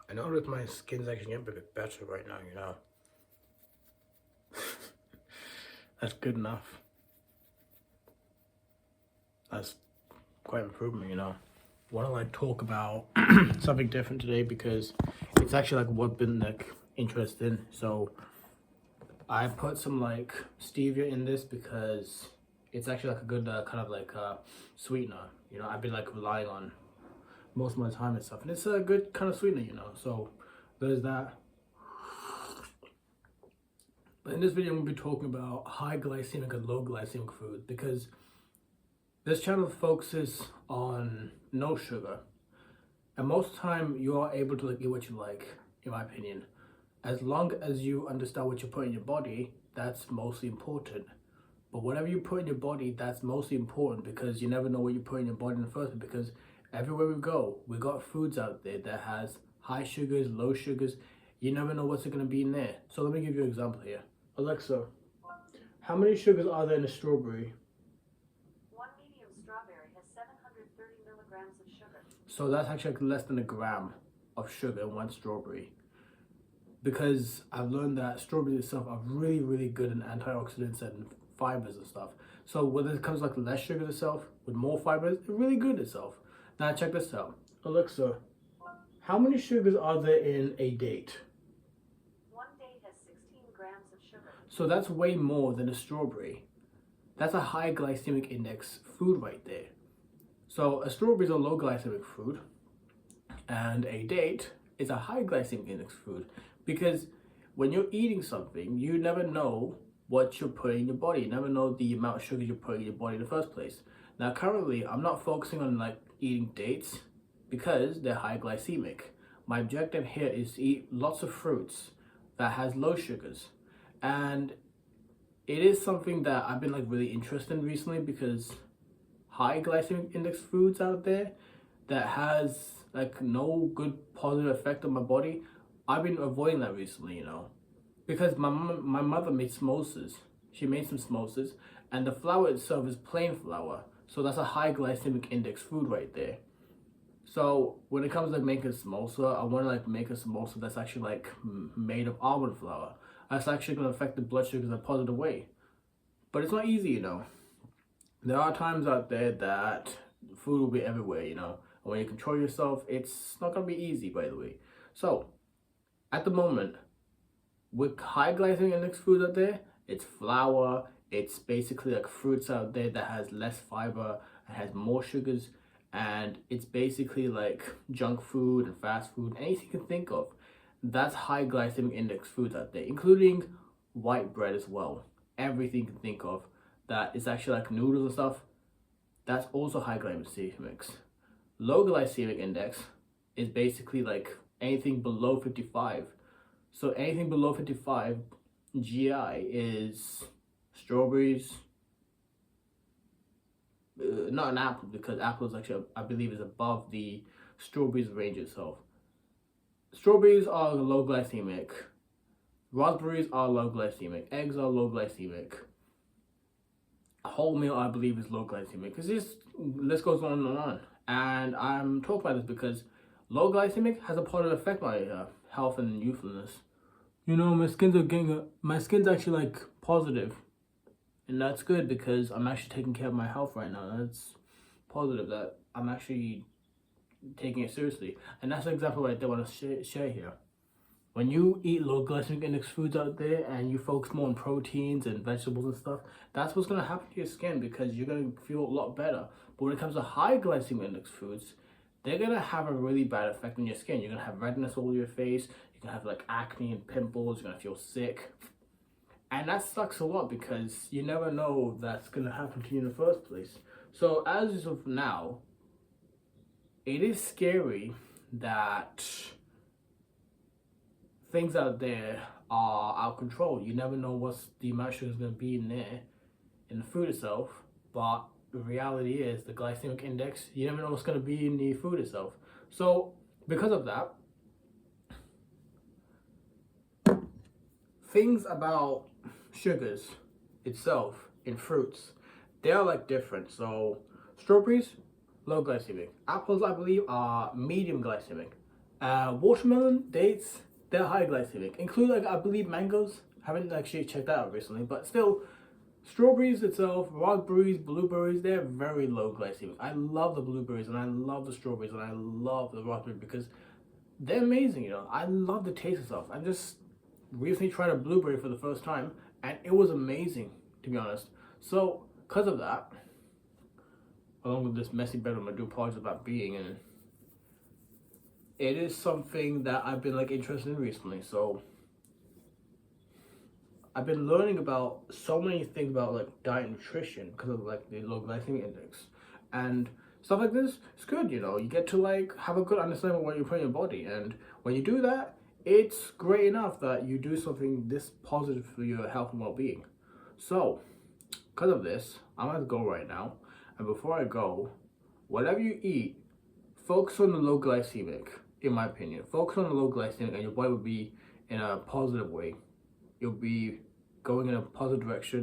I noticed my skin's actually getting a bit better right now, you know. That's good enough. That's quite improvement, you know. I want to like talk about something different today because it's actually like what been like interesting. So I put some like stevia in this because it's actually like a good kind of like sweetener. You know, I've been like relying on most of my time and stuff, and it's a good kind of sweetener, you know. So there's that. But in this video, I'm gonna be talking about high glycemic and low glycemic food because this channel focuses on no sugar, and most of the time you are able to like eat what you like, in my opinion. As long as you understand what you put in your body, that's mostly important. But whatever you put in your body, that's mostly important because you never know what you put in your body in the first place. Because everywhere we go, we got foods out there that has high sugars, low sugars. You never know what's going to be in there. So let me give you an example here. Alexa, how many sugars are there in a strawberry? One medium strawberry has 730 milligrams of sugar. So that's actually like less than a gram of sugar in one strawberry. Because I've learned that strawberries itself are really, really good in antioxidants and fibers and stuff. So when it comes like less sugar itself, with more fibers, it's really good itself. Now check this out. Alexa, how many sugars are there in a date? One date has 16 grams of sugar. So that's way more than a strawberry. That's a high glycemic index food right there. So a strawberry is a low glycemic food, and a date is a high glycemic index food. Because when you're eating something, you never know what you're putting in your body. You never know the amount of sugar you're putting in your body in the first place. Now currently, I'm not focusing on like eating dates because they're high glycemic. My objective here is to eat lots of fruits that has low sugars. And it is something that I've been like really interested in recently because high glycemic index foods out there that has like no good positive effect on my body, I've been avoiding that recently, you know, because my mother made samosas. She made some samosas, and the flour itself is plain flour, so that's a high glycemic index food right there. So when it comes to like making a samosa, I want to like make a samosa that's actually like made of almond flour. That's actually going to affect the blood sugars in a positive way. But it's not easy, you know. There are times out there that food will be everywhere, you know. And when you control yourself, it's not going to be easy, by the way. So at the moment, with high glycemic index foods out there, it's flour, it's basically like fruits out there that has less fiber and has more sugars, and it's basically like junk food and fast food, anything you can think of. That's high glycemic index foods out there, including white bread as well. Everything you can think of that is actually like noodles and stuff, that's also high glycemic. Low glycemic index is basically like anything below 55. So anything below 55 GI is strawberries, not an apple, because apple is actually, I believe, is above the strawberries range itself. Strawberries are low glycemic, raspberries are low glycemic, eggs are low glycemic, wholemeal I believe is low glycemic. Because this list goes on and on. And I'm talking about this because low glycemic has a positive effect on my health and youthfulness. You know, my skin's actually like positive, and that's good because I'm actually taking care of my health right now. That's positive that I'm actually taking it seriously, and that's exactly what I want to share here. When you eat low glycemic index foods out there and you focus more on proteins and vegetables and stuff, that's what's going to happen to your skin because you're going to feel a lot better. But when it comes to high glycemic index foods, they're going to have a really bad effect on your skin. You're going to have redness all over your face. You're going to have like acne and pimples. You're going to feel sick. And that sucks a lot because you never know that's going to happen to you in the first place. So as of now, it is scary that things out there are out of control. You never know what's the amount of sugar is going to be in there, in the food itself. But the reality is the glycemic index, you never know what's going to be in the food itself. So because of that, things about sugars itself in fruits, they are like different. So strawberries, low glycemic. Apples, I believe, are medium glycemic. Watermelon, dates, they're high glycemic. Include like I believe mangoes. Haven't actually checked that out recently, but still, strawberries itself, raspberries, blueberries, they're very low glycemic. I love the blueberries and I love the strawberries and I love the raspberry because they're amazing. You know, I love the taste of stuff. I just recently tried a blueberry for the first time and it was amazing, to be honest. So, because of that, along with this messy bedroom I do apologize about being in, it is something that I've been like interested in recently. So I've been learning about so many things about like diet and nutrition because of like the low glycemic index and stuff like this. It's good, you know. You get to like have a good understanding of what you put in your body, and when you do that, it's great enough that you do something this positive for your health and well-being. So, because of this, I'm gonna go right now, and before I go, whatever you eat, focus on the low glycemic. In my opinion, focus on the low glycemic, and your body will be in a positive way. You'll be going in a positive direction